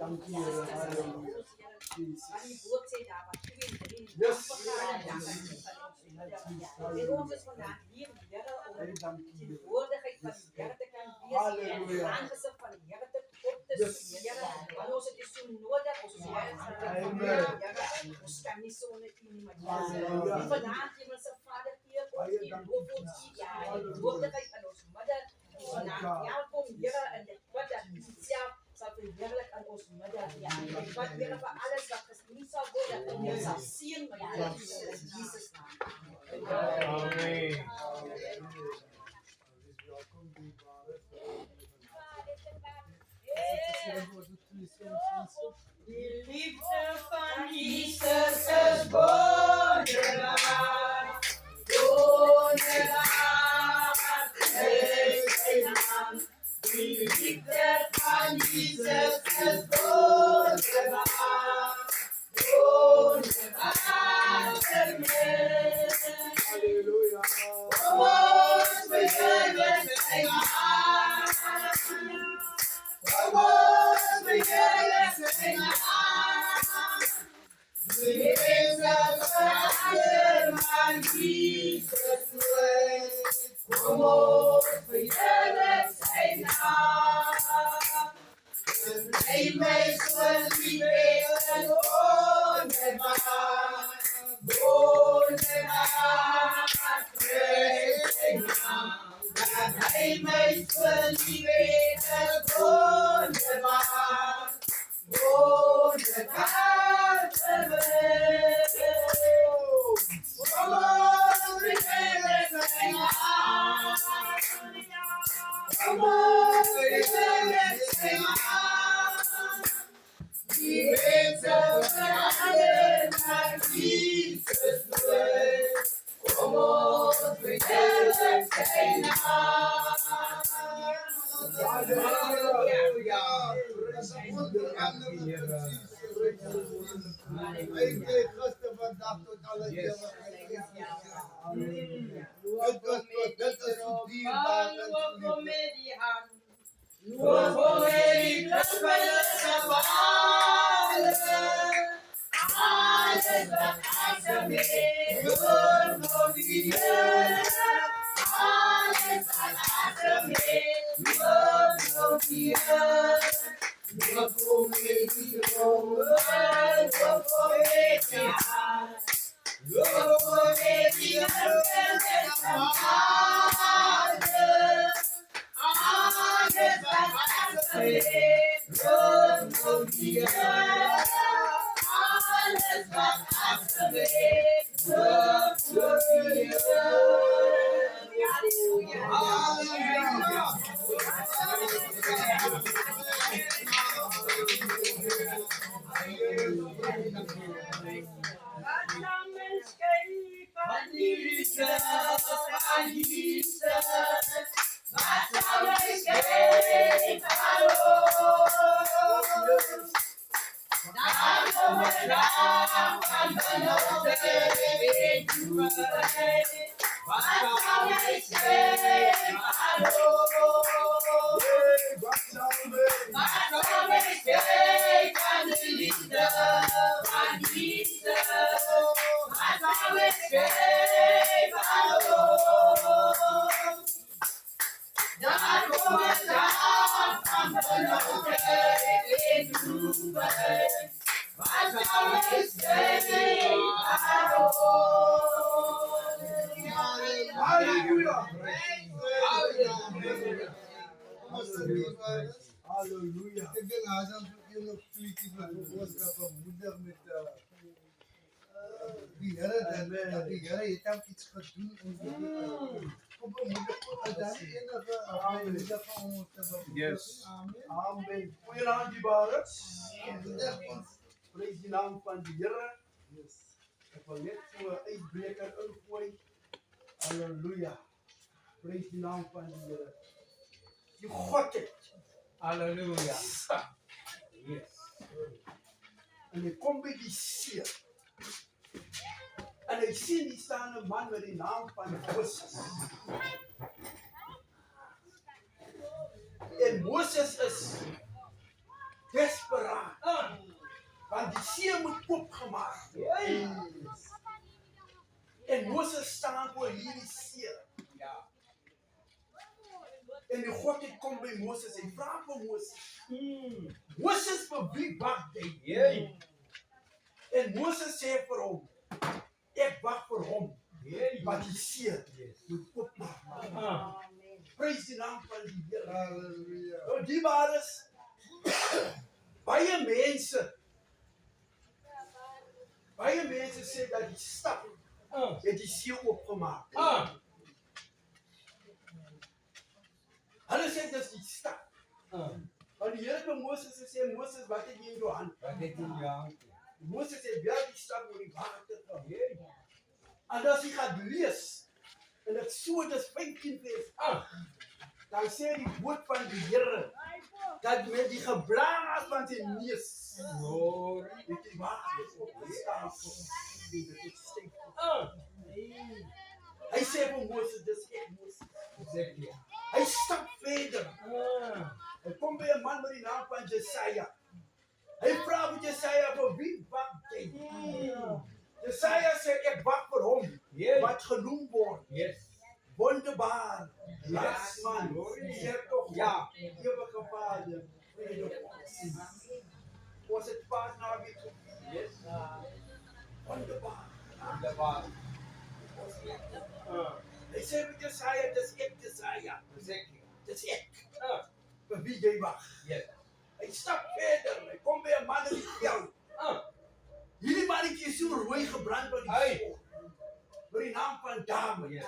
Dank u, Heer. Halleluja. Jesus. Yes. En ons is vandaag hier, Heere, om die woordigheid van die Heere te kan wees en die aangezicht van die Heere te op te zien, Heere. Want ons het is zo nodig, ons is ons kan niet zonder iemand. En vandaag, Hemelse Vader, Heer, ons loof ons die woordigheid van ons moeder. Vandaag, welkom, Heere, en dit wat dat zelf zal verheerlijk aan ons midden. En wat Heere, voor alles wat gesniet zal worden, en Heer zal zien, maar in Jesus' naam. Amen. Die liefde van Jesus is wonderbaar. Wonderbaar is zijn naam. Die liefde van Jesus is wonderbaar. Wonderbaar voor mij. Halleluja. Ons beheerlijk zijn naam. Ons beheerlijk zijn naam. De mensen veranderen maar Jesus nooit. Kom ons beheerlijk zijn naam. Neem mij zo'n liefde wonderbaar. Wonderbaar is zijn naam. Dat hij mij zo'n liefde wonderbaar. Wonderbaar voor mij. Kom ons beheerlijk zijn naam. Kom ons beheerlijk zijn naam. Die mensen veranderen naar Jesus nooit. Kom ons beheerlijk zijn naam. Halleluja. Hij deed gasten vandaag tot alle eeuwigheid. God, dat is zo dierbaar. Luogo die trapelen alles wat achter me, luogo die alles wat achter me, luogo die luogo die luogo die alles wat achter me, luogo die alles wat achter me, luogo die Halleluja. Wat nam een schijn van liefde van Jesus? Wat nam een schijn van ons? Daarom een dag van belofte in toewijd. Wat nam een schijn van ons? Wat nam een schijn van de liefde van Jesus? Wat nam een schijn van ons? Daarom een dag van belofte in toewijd. Wat nam een schijn van ons? Halleluja. Halleluja. Ik denk dat hij nog tweetje van de boodschap van moeder met die Heere, dat die Heere heeft hem iets gedaan om de moeder dat enige van ons te doen. Yes. Amen. Goeie naam die Baruch. Prijs die naam van de Heere. Yes. Ik wil net zo'n ijsbreker ingooien. Halleluja. Prijs die naam van de Heere. Je God het. Halleluja. Yes. En hij komt bij die ziel. En hij ziet die staande man met de naam van Moses. En Moses is desperaat. Want die see moet oopgemaak word. En Moses staan voor hierdie see. En die God het kom by Moses en vra vir Moses. Moses, vir wie wag jy? En Moses sê vir hom, ek wag vir hom. Wat die see moet oopmaak. Prys die naam van die Here. Halleluja. Nou die waar is baie mense sê dat die stap het die see oopgemaak. Hulle sê dis die stap. Want die Here vir Moses sê, Moses, wat het jy in jou hand? Moses sê, wel die stap oor die water. En as jy gaat lees, en dit so, dis 15 vers 8, dan sê die woord van die Here, dat met die geblaas van sy neus, met die water opgestaan. Hy sê vir Moses, dis ek Moses. Hy stap verder. Hy kom by 'n man met die naam van Jesaja. Hy vra vir Jesaja, vir wie wag jy? Jesaja sê, ek wag vir hom, wat genoem word. Wonderbaar, Lasman, Heer toch, ewige Vader, vrede op ons. Was het paas na wie toe? Wonderbaar. Hy sê vir Jesaja, dis ek Jesaja. Dis ek. Vir wie jy wag. Hy stap verder, hy kom by 'n man in die veld. Hierdie mannetjie is so rooi gebrand van die sol. Met die naam van Dawid.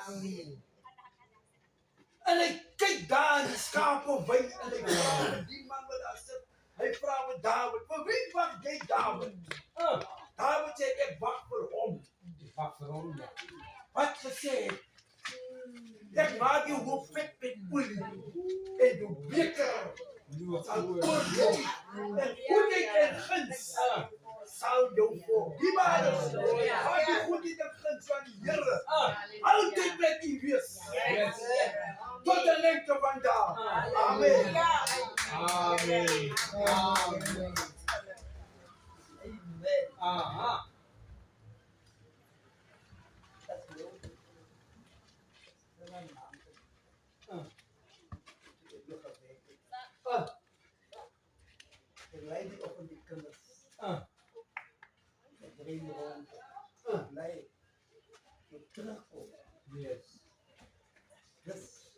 En hy kyk daar in die skape wyn en hy vra vir die man wat daar sit. Hy vra vir Dawid, vir wie wag jy Dawid? Dawid sê, ek wag vir hom. Wat gesê het? Ek maak jou hoof vet met olie en jou beker sal oorloop en goedheid en guns sal jou volg. Die maar is, maak die goedheid en guns van die Here altyd met u wees. Tot de lengte van daar. Amen. Aha. Leiding op die kinders. De dream rond. Leid. Je terugkomt. Dus.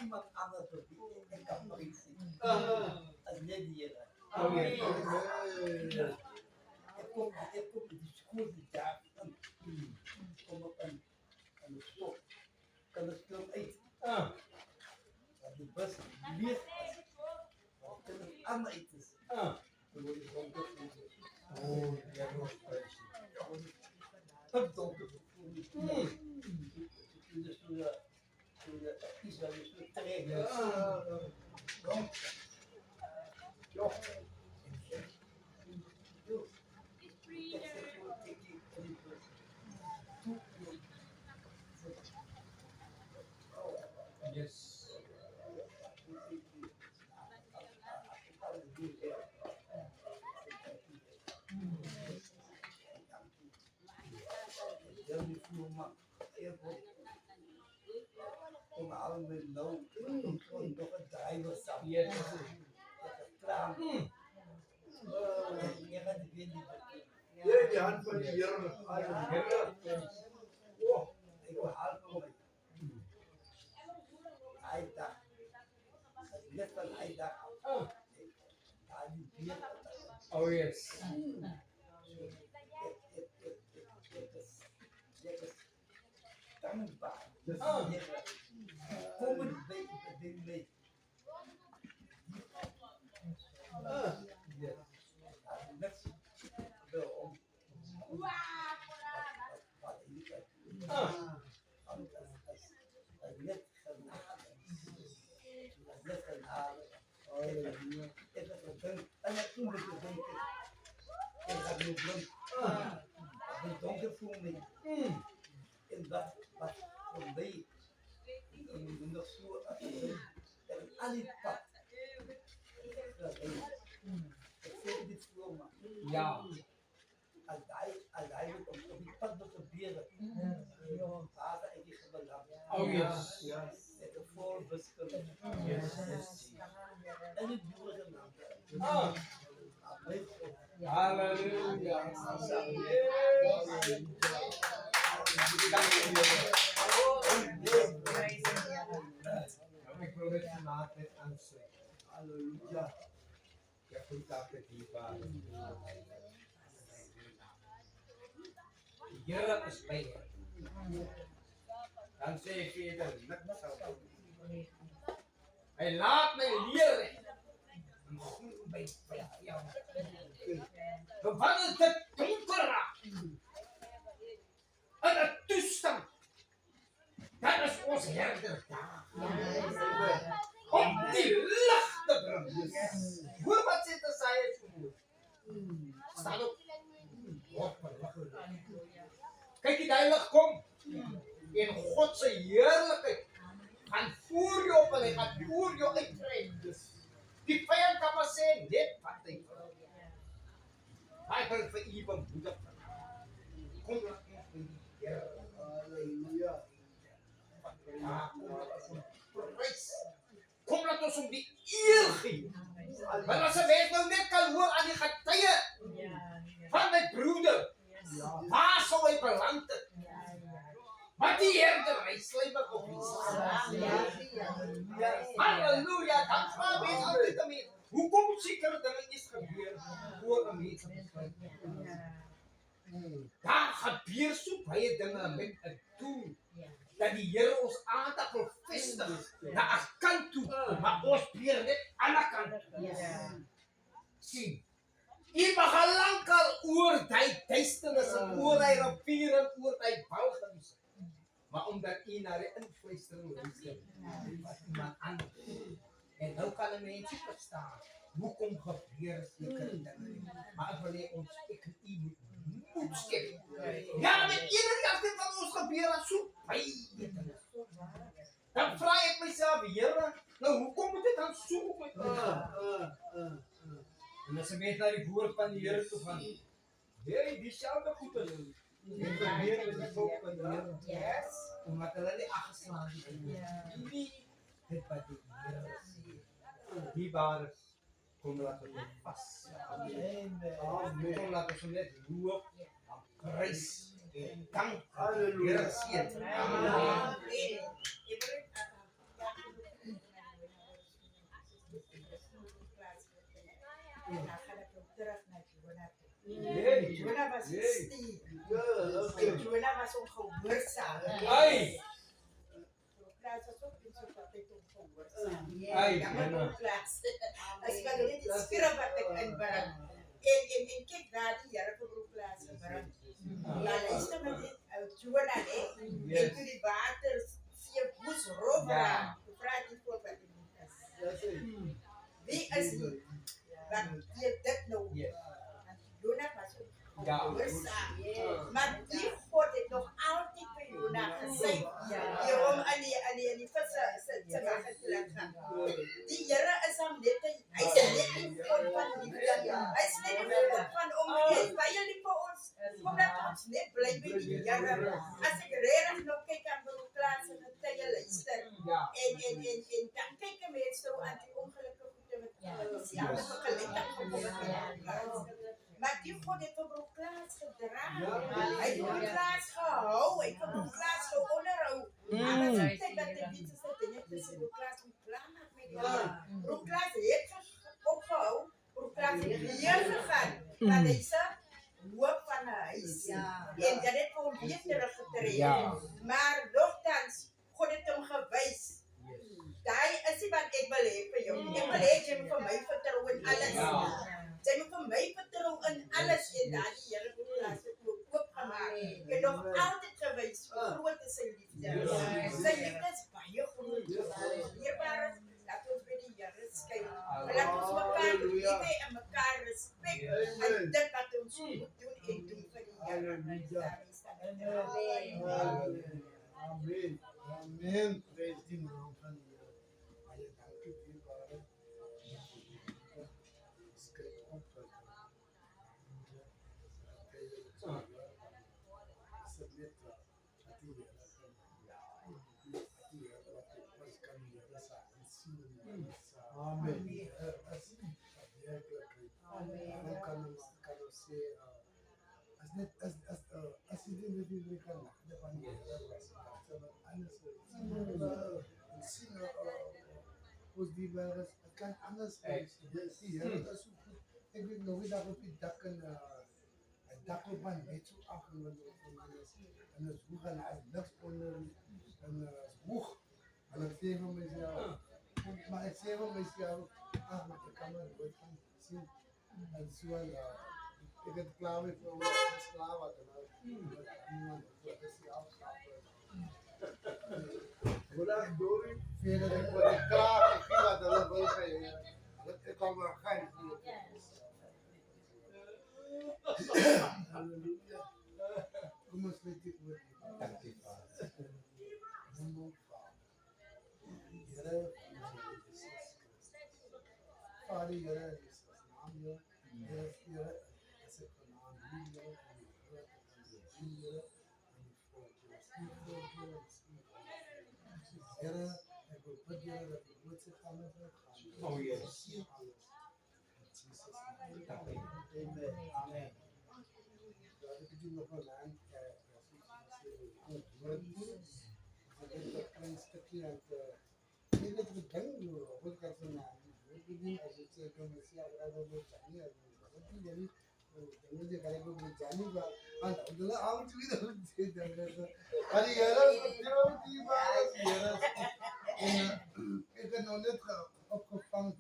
Iemand anders verdient. Ik kan nog iets zien. Als net die Here. Ik kom in die school die daar. Kom op een stop. Kan het film uit. Die bus leeg is. Kan het allemaal uit is. Dan word je gewoon donker. Ja, nog prijs. Het donker. Dus toen Israël is weer terecht. Ja. Yes. Die hand van die Here. Oh, ek wil help hom. Hy dacht, net van hy dacht, oh yes. Dankbaar. Kom het bij mee. Net wel om. Wat ik net donker voor me. En wat voor mij nog zo Ja. Als hij wordt op die pad met de beren. Vader en die gebeland. Oh yes. Met de vol bescherming. Yes. En die boeren naam. Oh. Halleluja. Ik wil het vanavond net aansluiten. Halleluja. Ik heb contact met die vader. De Here is bij je. Dan zeg ik je dat niks zal doen. Hij laat mij leren. Om goed bij jou. Maar wanneer het donker raakt. En het toestand. Dat is ons herder daar. Om die licht te brengen. Hoor wat zit er zei het voor. Staat op. Kijk die licht komt. In Godse heerlijkheid. Gaan voer je op en hij gaat voer je uitrijden. Die vijand kan maar zeggen, dit wat ik wil. Hij wil voor iemand moedig. Kom maar in. Halleluja. Kom laat ons om die eer gee. Want as 'n mens nou net kan hoor aan die getuie van my broeder, waar sou hy beland het? Maar die herder, hy sly my op die halleluja, dan vra mens altyd aan my, hoekom sekere dinge is gebeur voor 'n mens besluit? Daar gebeur so baie dinge met 'n doel. Dat die Here ons aandag wil vestig na 'n kant toe, maar ons beer net aan 'n kant. Sien, jy mag al lankal oor die duisternis en oor die rivier en oor die val gewees het. Maar omdat jy na die influistering luister, wat iemand anders. En nou kan 'n mens nie verstaan hoekom gebeur sekere dinge. Maar ek wil hê ons ek en u moet moed skep. Ja, met enige van ons gebeur dat so baie dinge. Dan vra ek myself, Here, nou hoekom moet dit dan so met my? En as 'n mens na die woord van die Here toe gaan, hey, dieselfde goeie. Dit gebeur met die volk van die Here. Yes. Omdat hulle nie afgeslaan het. Nie dit wat die Here sê. Die waar kom laat ons vas. Amen. Kom laat ons net loop aan prys en dank. Halleluja. Here seën. Amen. Nee. Jonah was gestuurd. En Jonah was ongehoorzaam. Ai. Plaats was ook niet zo dat ik ongehoorzaam. Ai, Ja, maar Jonah. ook plaats. Als ik wel niet het spieren wat ik inbreng. En kijk daar die Here vir ons plaas gebring. Ja, luister met dit Jonah hè. En toe die water se woes roep raak. Vra dit voor wat dit is. Wie is dit? Wat jy dit nou? Jonah was ongehoorzaam. Maar die God het nog altyd vir Jonah gesê. Hierom aan die visse se water te laat gaan. Die Here is hom net hy is net die God van liefde. Hy is net die God van omgee. Baie lief vir ons. Omdat ons net bly by die Here. As ek regtig nog kyk aan hoe klaar se tye luister. En dan kyk ek mense so aan die ongelukkige goede wat ja, dat gelukkig maar die God het op ons plaas gedra. Hy het ons plaas gehou. Hy het ons plaas onderhou. Maar as ek sê dat die mense sê dat dit is op plaas met plan met die Ons plaas het opgehou. Ons plaas het hier gegaan. Dat hy sê hoop van 'n huis. En dat het vir hom weer teruggetree. Maar nogtans God het hom gewys. Daai is nie wat ek wil hê vir jou. Ek wil hê jy moet vir my vertrou in alles. Jy moet vir my vertrou in alles en daai Here moet plaas oopgemaak. En nog altyd gewys hoe groot is sy liefde. Sy liefde is baie groot. Hierbare laat ons by die Here skyn. Laat ons mekaar lief hê en mekaar respek. En dit wat ons moet doen en doen vir die Here. Amen. Amen. Praise die naam van die Here. Baie dankie vir die ware. Skryf op. Amen. As je dit natuurlijk kan lachen van die anders zien hoe die waren, het kan anders zijn. Die hebben dat zo goed. Ik weet nog niet dat op die dak een dak op een net zo afgelopen en het hoog en het niks onder een hoog en ik zeg van mezelf, maar ik zeg van mezelf, maar ik kan het nooit gaan zien en zo ik ben klaar met voor het is klaar wat dan ook. Niemand dat is die afschaffen. Voilà, Dory. Verder ik word klaar, ik vind dat dan wel gaan. Ik kan wel gaan. Halleluja. Kom eens met dit woord. Dank je, Vader. Vader, Heer, is naam, Heer. Heer, is het naam, Heer, en de grote en de Heer, en de grote, Heer, ik wil bid, Heer, dat uw woord zich aan mij zal gaan. Oh, yes. Zie alles. In Jesus' name. Dank je. Amen. Amen. Dat ik die nog wel aan, het woord, ik heb dat klein stukje en ik weet het bedankt, wat kan ze nou? Begin as it says from the Jani, मुझे करे को जानी बा अल्लाह आउट भी तो दे दे अरे यार तेरा की बात यार एक नॉलेज का आपको फंग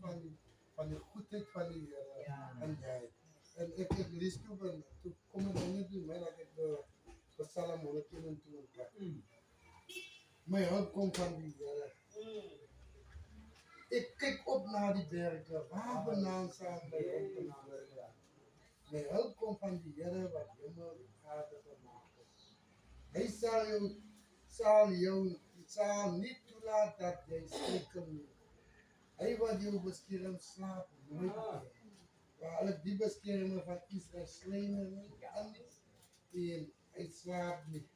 van de goedheid van die en ik lees toe van toe kom ik niet doen maar dat ik de Psalm 122 mijn hulp komt van die ik kijk op naar die bergen, waar vandaan staat mijn hulp vandaan? Mijn hulp komt van die Heer wat hemel en aarde gemaakt heeft. Hij zal niet toelaten dat jij schrikken moet. Hij wat jou beschermt slaapt nooit meer. Waarlijk die beschermer van Israël slijmen niet anders en hij slaapt niet.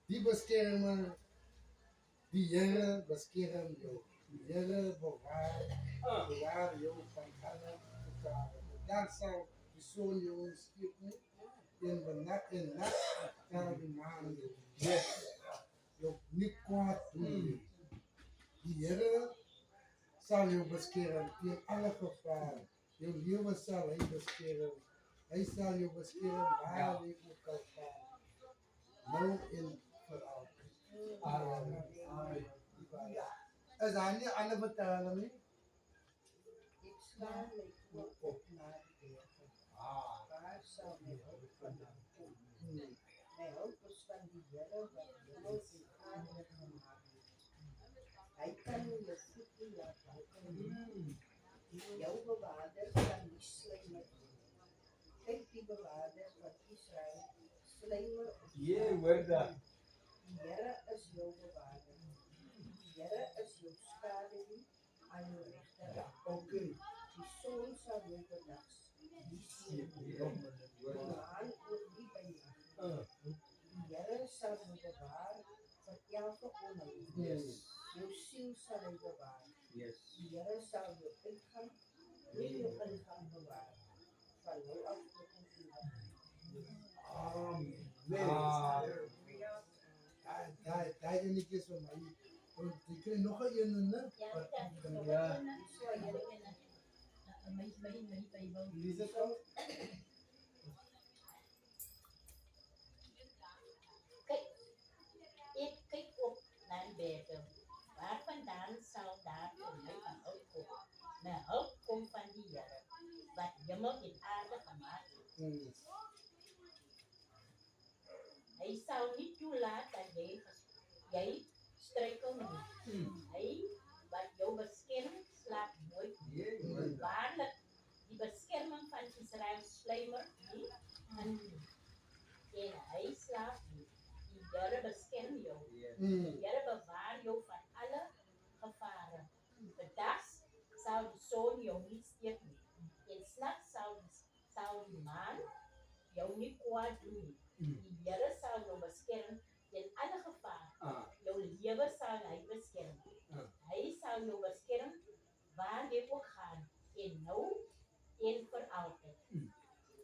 Die beschermer, die Heer beschermt jou. Die Heer bewaar jou van alle gevaren. Daar zal de zon jou schieten in de nacht zal de maan jou niet kwaad doen. Die Heer zal jou beschermen tegen alle gevaren. Jouw leven zal hij beschermen. Hij zal jou beschermen waar je ook kan gaan. Nou en voor altijd. Amen. Amen. Is daar niet andere vertalingen? Ik sla mijn kop op naar de bergen. Waar zal mijn hulp vandaan komen? Mijn hulp is van die Heer wat hemel en aarde gemaakt heeft. Hij kan je voeten laten houden. Jouw bewaarder kan niet slijmen. Kijk die bewaarder van Israël, slijmen op Yeah, where that? Die Heer is jouw bewaarder. Die Heer is jouw schaduw aan je rechterhand. Oké. Die zon zal jou bedags niet zien. De maan ook niet bij nacht. Die Heer zal jou bewaren van elke onheil. Jouw ziel zal hij bewaren. Yes. Die Heer zal jou ingang en jou ingang bewaren. Van jou af tot in eeuwigheid. Amen. Daar is niet eens van mij. Ik kreeg nog een, hè? Ja. Lees het al? Ik kijk op naar de bergen. Waar vandaan zal daar voor mij mijn hulp komen? Mijn hulp komt van die Heer, wat hemel en aarde gemaakt heeft. Hij zal niet toelaten dat jij struikelt niet. Hij wat jou beschermt, slaapt nooit meer. Yeah, Waarlijk, die bescherming van Israël sluimert niet en hij slaapt niet. Die Heer beschermt jou. Die Heer bewaart jou van alle gevaren. Bedags zal de zon jou niet steken. En s'nachts zal die maan jou niet kwaad doen. Die Heer zal jou beschermen in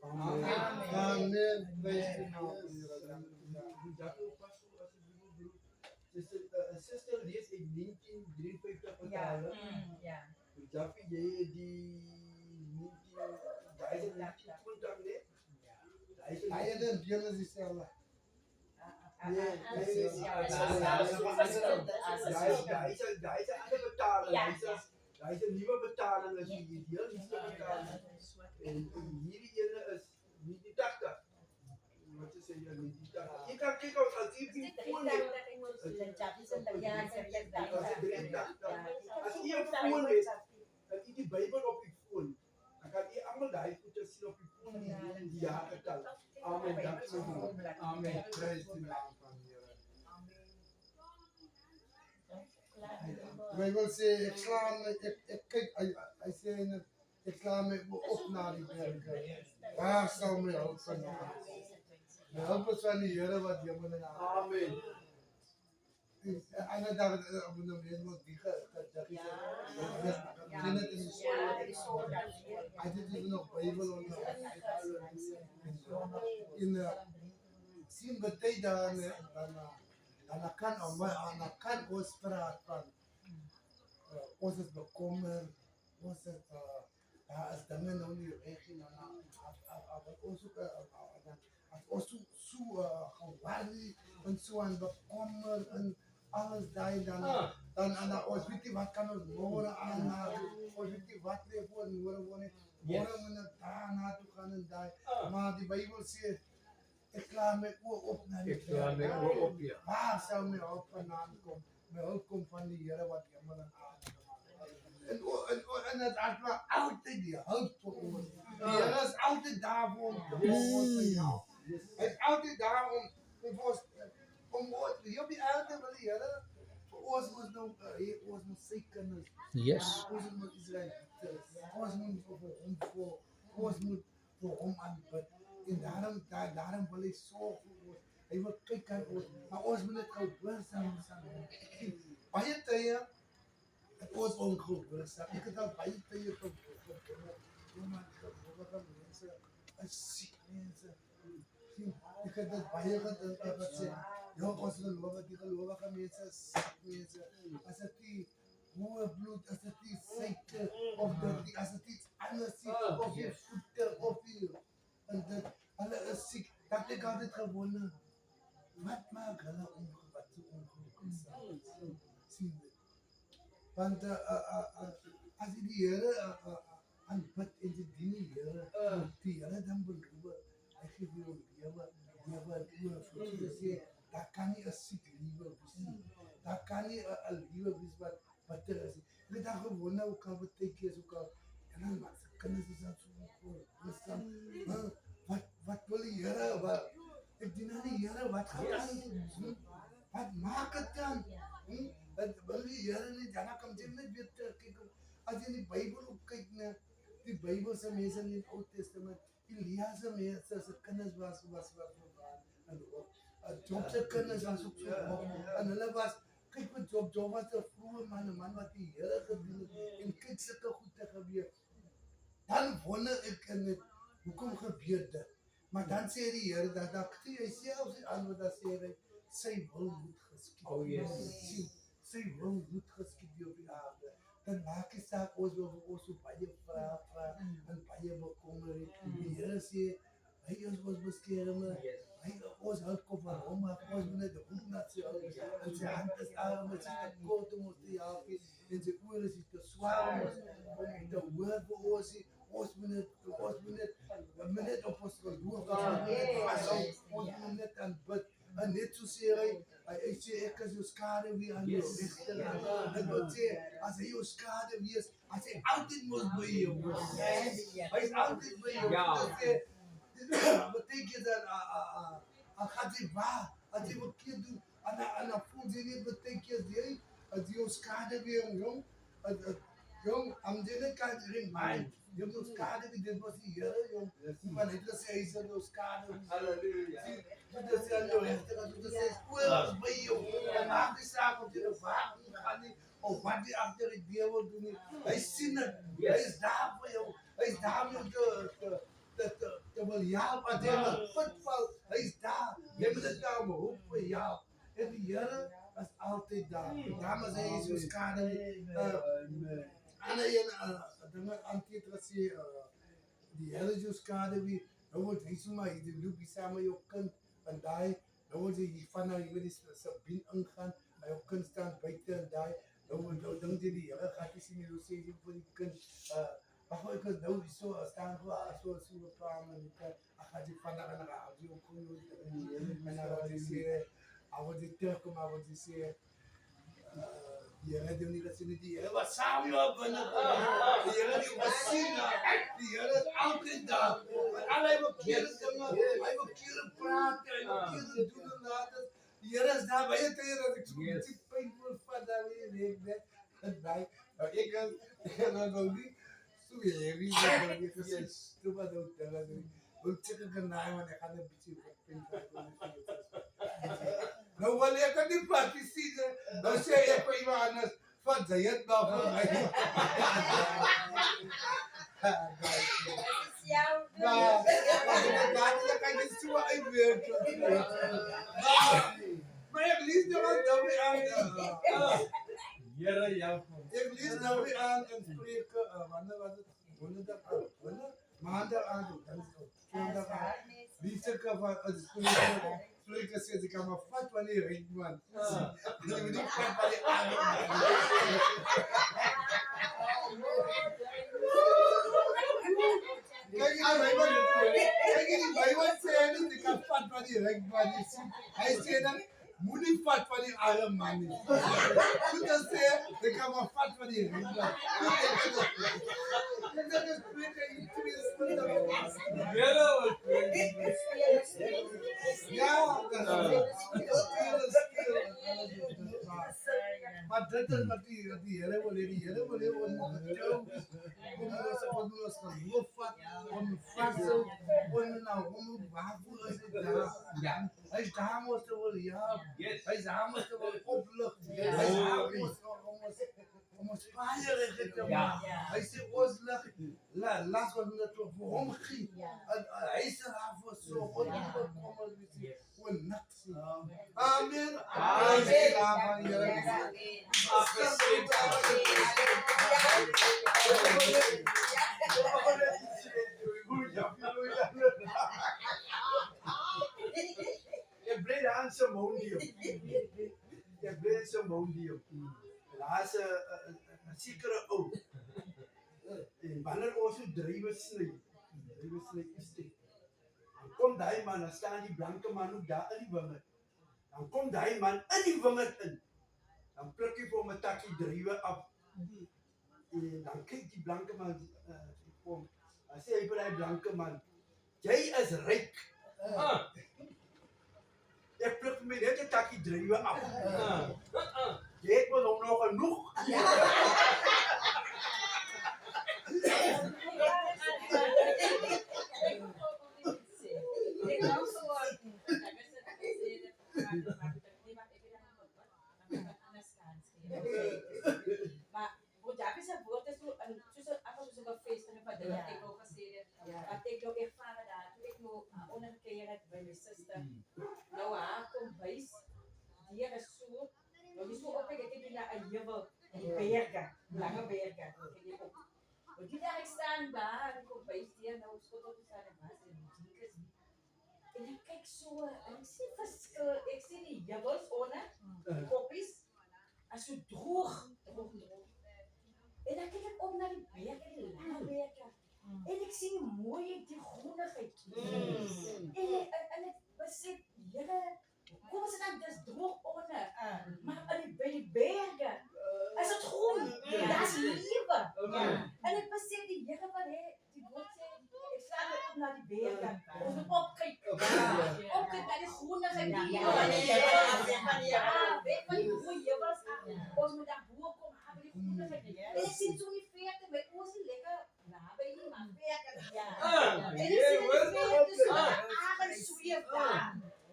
Amen. Amen. Amen. Praise the Lord. Sister lees in 1953 vertalen. Ja. Jaffe, jy die 1920 net. Hij is een Genesis zelf. Daar is een andere betaling. Daar is een nieuwe betaling. Als je die heel nieuwe betaling. En hierdie ene is niet die 80. Wat is jy niet die 80? Jy kan kyk as jy die foon het. As jy 'n foon het, dat jy die Bybel op die foon. Dan kan jy almal daai goeie sien op die foon die jaargetal. Amen. Dankie. Amen. Praise the naam van de Heer. Klaar. Wij wil zeggen, ik sla me, ik kijk, hij zei, ik sla me op naar die bergen. Waar zal mijn hulp vandaan? De hulp is van de Heer wat je moet naam. Amen. En dan dacht ik, op een moment moet die dat is hij zit dus nog Bijbel in zien betekent dan kan ons praten van ons is bekommerd, ons is as dinge nou nie reg nie ons as ons so geworry en so aan bekommer en alles daai dan ons weet nie wat kan ons môre aanhaal ons weet nie wat lê voor môre nie môre moet daar na toe gaan en daai maar die Bybel sê ek klaar my oë op na die Ja. waar sou my hulp vandaan kom my hulp kom van die Here wat hemel en aarde en het is altyd die hulp vir ons die Here is altyd daar vir ons hy is altyd daar om ons jy op die aarde wil die Here vir ons moet nou ons moet sy kinders ons moet Israel ons moet vir hom aanbid en daarom wil hy sorg vir ons hy wil kyk aan ons maar ons moet net gehoorsaam wees baie tye het ons ongehoorsaam ek het al baie tye mense as siek mense ek het dit baie gedink wat sê ja ons gelowige mense siek mense as dit die hoë bloed as dit die suiker of dit as dit iets anders is of die voete of die en dit hulle is siek dat ek altyd gewonder wat maak hulle ongelukkig sien want as jy die Here aanbid en jy dien die Here dan beloof hy gee jou lewe vir sê daar kan nie 'n siek lewe wees nie daar kan nie 'n lewe wees wat er is ek het dan gewonder hoe kan beteken ook al en dan wat kinders is dan so wat wil die Here wat ek dien aan die Here wat gaan wat maak dit dan dat wil die Here nie dan kan jy net weer kyk as jy in die Bybel op kyk na die Bybelse mense in die Ou Testament Elia se mense se kinders was en Job se kinders was ook so en hulle was kyk met Job was 'n vroeë man wat die Here gedien het en kyk sulke goed te gebeur dan wonder ek in dit hoekom gebeur dit maar dan sê die Here dat hy self die antwoord dat sê hy sy wil moet geskied Oh yes. sy wil moet geskied op die aarde dan maak die saak ons wil vir ons so baie vrae en baie bekommer die Here sê hy is ons beskermer hy ons help kom van hom maar ons moet net goed na sy en sy hand is arm en sy kort om ons te help en sy oor is te swaar om te hoor vir ons moet net op ons geloof ons moet net aanbid en net so sê hy sê ek is jou skade wie aan jou regterhand en wat sê as hy jou skade wie is as hy altyd moet by jou hy is altyd by jou betekent dat gaat hij waar als hij wat keer doet en voelt hij niet betekent hij als hij jou skade weer jong am dele kan remind jy moet skade wie dit was die Here jong maar net as hy sê jou skade Halleluja. dit is aan jou regterkant dit is oor by jou en maak die saak op jou waar gaan nie of wat die agter die deur doen nie hy sien dit hy is daar vir jou hy is daar om jou te te wil help as jy maar goed val. Hy's daar. Jy moet dit nou behoop vir jou. En die Here is altyd daar. Dames hy is so skade. Ander een dinge aan Petrus sê die Here is jou skade wie nou word hy sommer jy loop saam met jou kind en daai nou word jy van nou jy moet die Sabine ingaan. Hy op kind staan buite en daai nou dink jy die Here gaan nie sien hoe sê jy vir die kind maar ek kan nou so staan so praat en ek gaan die van daar na die op kon en dan sê I want to talk about what you say. Die Here doen nie dat sy nie die Here was saam jou binne. Die Here die was sien. Die Here is altyd daar. Maar al hy verkeerde dinge, hy verkeerde praat, hy verkeerde doen en laat. Die Here is daar baie tye dat ek so die pyn voel van daai net en daai ek kan nou nie so heavy dat ek gesê wat ook daar is. Wil check kan naai maar ek gaan 'n bietjie pyn nou wil ek kan nie partisies nou sê ek vir iemand anders van jy het nou vir my ja kan jy so uitwerk maar ek lees nou wat nou weer aan Here jou. ek lees nou weer aan in Spreuke wanneer was dit wanneer maandag aan dan is sondag aan Lisa ka van Spreuke sê jy kan maar vat wanneer jy man jy moet nie vat wanneer Kijk die Bijbel sê nie jy kan vat wanneer jy man hy sê dan moet nie vat van die arme man nie. Goed as sê, jy kan maar vat van die riem. Dit is Spreuke in 2:20. Ja, maar dit is wat die Here wil hê. Die Here wil hê ons ons geloof vat, ons vashou, ons nou ons waarvoor is dit daar? Hy is daar om ons te wil help. Hy is daar om ons te wil oplig. Hy is daar om ons baie reg te maak. Hy sê ons las ons net vir hom gee. Hy is daar vir so onbekommerd wees. Ons niks. Amen. Ek bly aan se mondium. Ek bly se mondium. Daar's 'n sekere ou. En wanneer ons so drywe sny is dit. Dan kom daai man, dan staan die blanke man ook daar in die wingerd. Dan kom daai man in die wingerd in. Dan pluk hy vir hom 'n takkie drywe af. En dan kyk die blanke man kom. Dan sê hy vir daai blanke man, jy is ryk. Ek pluk my net 'n takkie drywe af. Jy het mos hom nog genoeg. Maar hoe daar is 'n woord is so so 'n fees en 'n padel ek ook gesê het. Wat ek ook ervaar daar, toe ek nou onderkeer het by my suster. Nou haar kom wys. Die is so, nou dis so op ek het na 'n heuwel in die berge, lange berge. Ek het ook. Want die daar ek staan daar en kom wys die nou skot op die sade was en die is en ek kyk so en ek sien verskil. Ek sien die heuwels onder, die koppies. As so droog. En dan kyk ek op na die berge, die lange berge. En ek sien mooi die groenigheid. En ek besef, Here, kom ons dan dis droog onder. Maar by die berge is dit groen. Daar's lewe. En ek besef die Here wat hy die woord sê, ek staan op na die berge. Ons moet opkyk. Opkyk na die groenigheid. Weet van die goeie heuwels. Ons moet daar bo kom, maar die groenigheid. En ek sien so die verte, my oos is lekker naby die man berge. En ek sien die verte so aan sweef daar.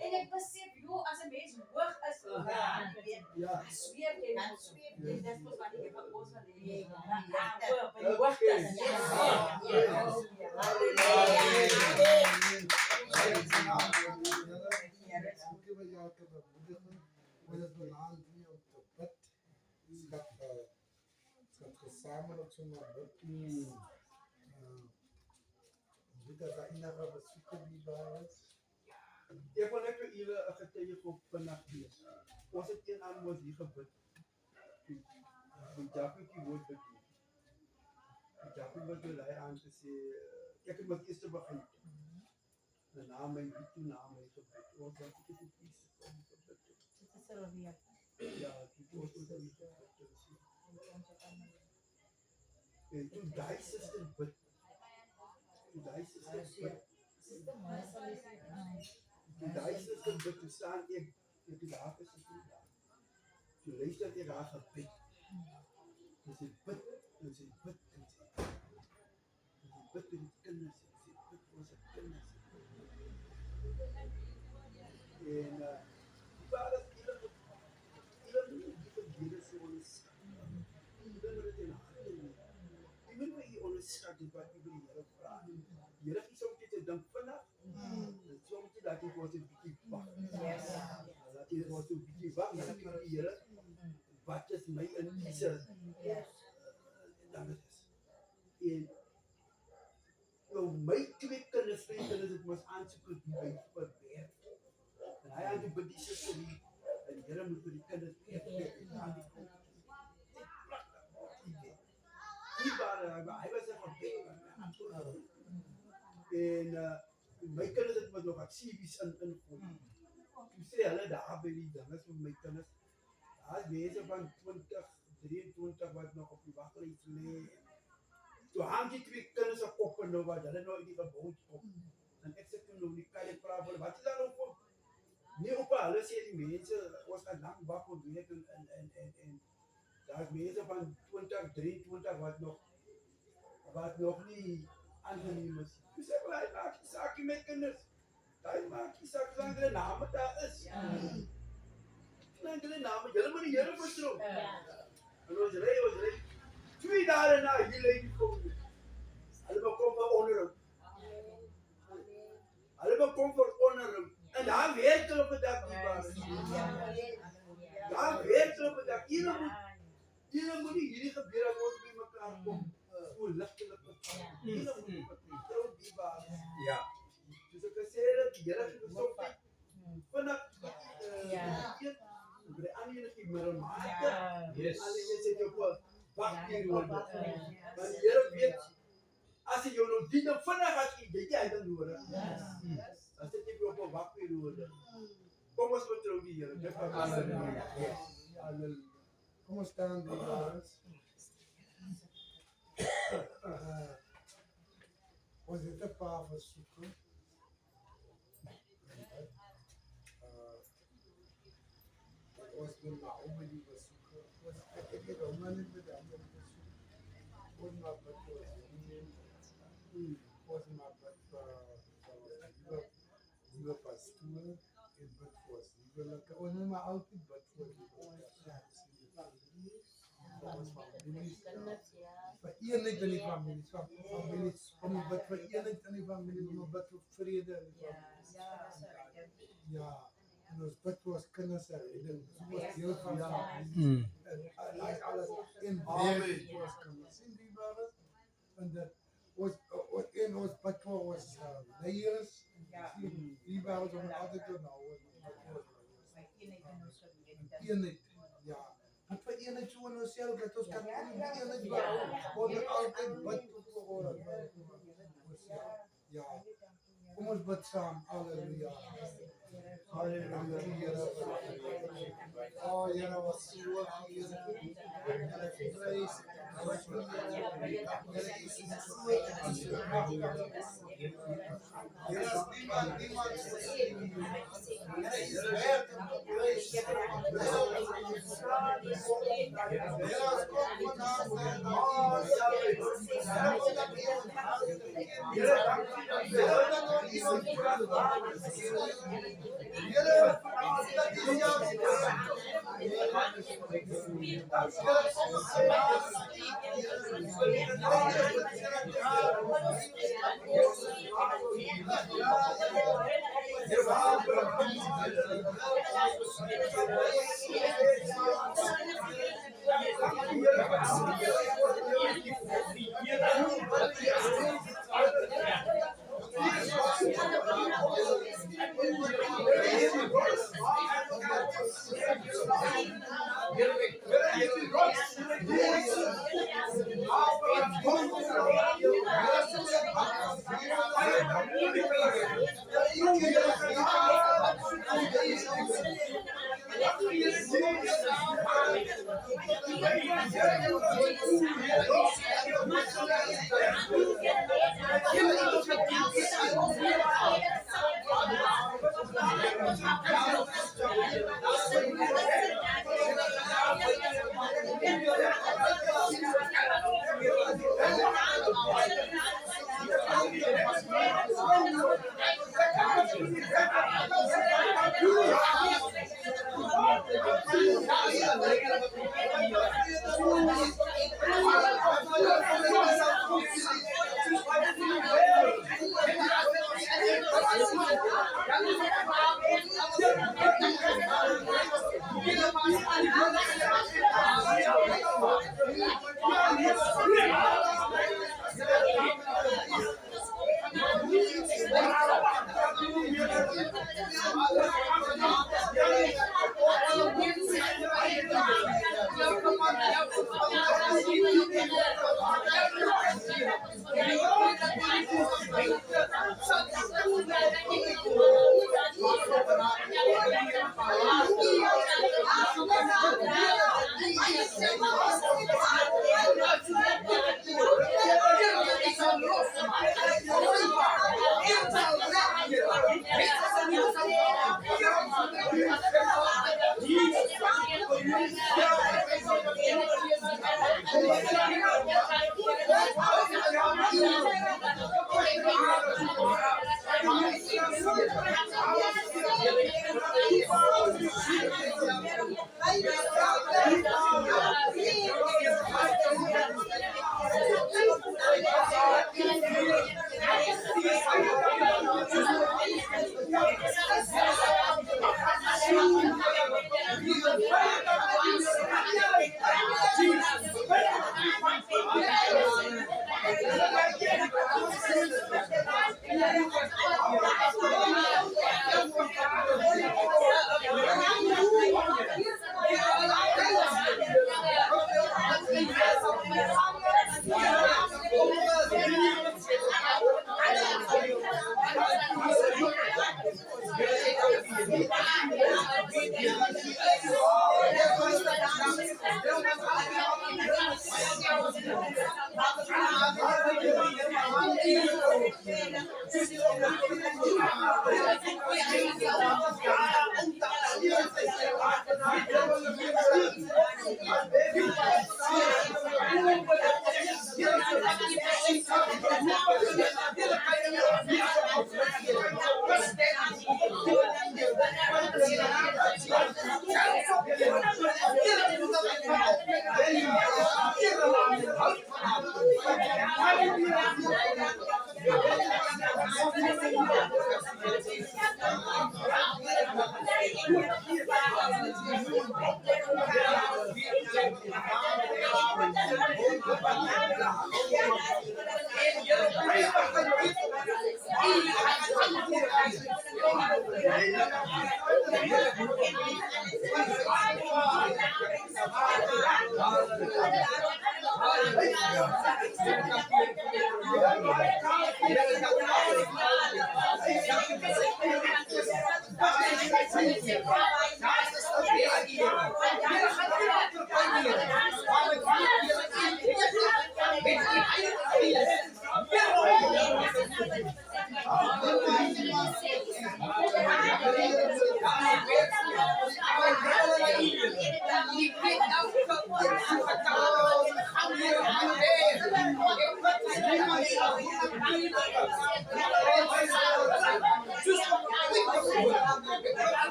En ek besef, joh, as 'n mens hoog is, sweef jy, dis mos wat ek van ons van die by die hoogte. semua kita tak ingat apa suka di balas. Ek wil net vir julle 'n getuie vandag wees. Ons het een aan ons hier gebid. Die Jackie woord begin. Die Jackie wat jy lei aan te sê ek het met eers begin. Die naam my toe naam my gebid. Ons het dit in peace om te bid. Ja, die woord het nie gebid. En toe daai suster bid. Toe daai suster bid. Die duister is bid te staan ek die daar is dit daar. Jy luister jy daar gebid. Jy sê bid, jy sê bid en sê. Jy bid vir die kinders, jy sê bid vir ons kinders. En waar is julle nie die gebede se ons. Julle moet dit in harte neem. Jy moet nie onderskat wat jy wil die Here vra. Here is om dit te dink vinnig. Soms dat jy word 'n bietjie wag. Dat jy word 'n bietjie wag, dan kan die Here wat is my in kiese. Dan is en nou my twee kinders, dit was aansoek doen by werk. En hy het die bediening vir die Here moet vir die kinders gee aan die kant. Hy was 'n gebed. En my kinders het met nog activities in gooi. Toe sê hulle daar by die dinges vir my kinders. Daar is mense van 20, 23 wat nog op die waglys lê. Toe hang die twee kinders se koppe nou wat hulle nou in die gebou op. En ek sê toe nou die kan ek vra vir wat is daar op? Nie op hulle sê die mense ons gaan lank wag om weet en daar is mense van 20, 23 wat nog nie aangeneem is. Dis ek wil hy maak die saakie met kinders. Hy maak die saak lang hulle name daar is. Lang hulle name, julle moet die Here vertrou. En ons ry 2 dae na hier lê die kom. Hulle kom vir onder hom. Hulle kom vir onder hom. En daar werk hulle op 'n dag die baas. Daar werk hulle op 'n dag. Julle moet nie hierdie gebeur dat ons by mekaar kom. So ligtelik op. Julle moet vertrou die baas. Ja. Dus ek sê dat die Here het so vinnig by die ander enige middelmaat. Yes. Alle jy sê jy wag hier word. Maar die Here weet as jy nou dit vinnig as jy dan nodig. As dit nie op 'n wakperiode. Kom ons vertrou die Here. Dit gaan Halleluja. Halleluja. Kom ons staan die balas. Ons het 'n paar versoeke. Ons wil maar om die versoeke. Ek het ook maar net met die ander versoeke. Ons maar wat ons maar wat die pastoor en wat was die lekker. Ons moet maar altyd wat voor die vir eenheid in die familie, om wat vir eenheid in die familie, om wat vir vrede in die familie. Ja, en ons bid vir ons kinders se redding, ons deel van familie, en alles in werk vir ons kinders. Sien die baas, en dat ons bid vir ons leiers, die baas om altyd te nou, eenheid, ja. Wat vir eenheid so in onsself, dat ons kan eenheid ons altyd bid vir ons. Ja, kom ons bid saam, halleluja. Halleluja. Oh, Here, was so hier. Here, praise. Here, niemand Here,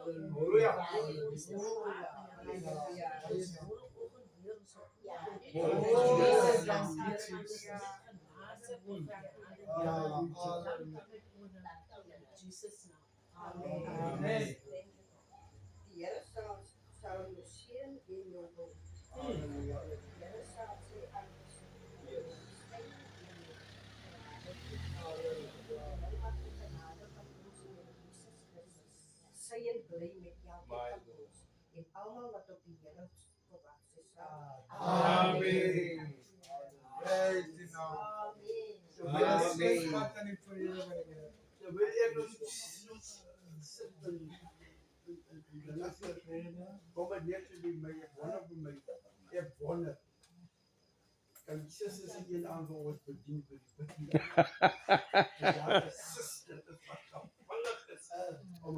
Halleluja. Ja, die ons te vaak. Halleluja. Ja, Oh, Jezus, dank dan je, zie je Jesus. Jesus naam. Amen. Amen. Die Here sal jou seën en jou wil. Halleluja. Die Here sal sy arms skyn en sy en bly met elkeen van ons en almal wat op die Here verwag sal. Amen. Praise the Lord. Amen. Terwyl ek nog sit in die nasse kom ek net by my, ek wonder. En Jesus is die een aan waar ons bedien vir die bidden. Ja, 'n suster is wat gewillig is om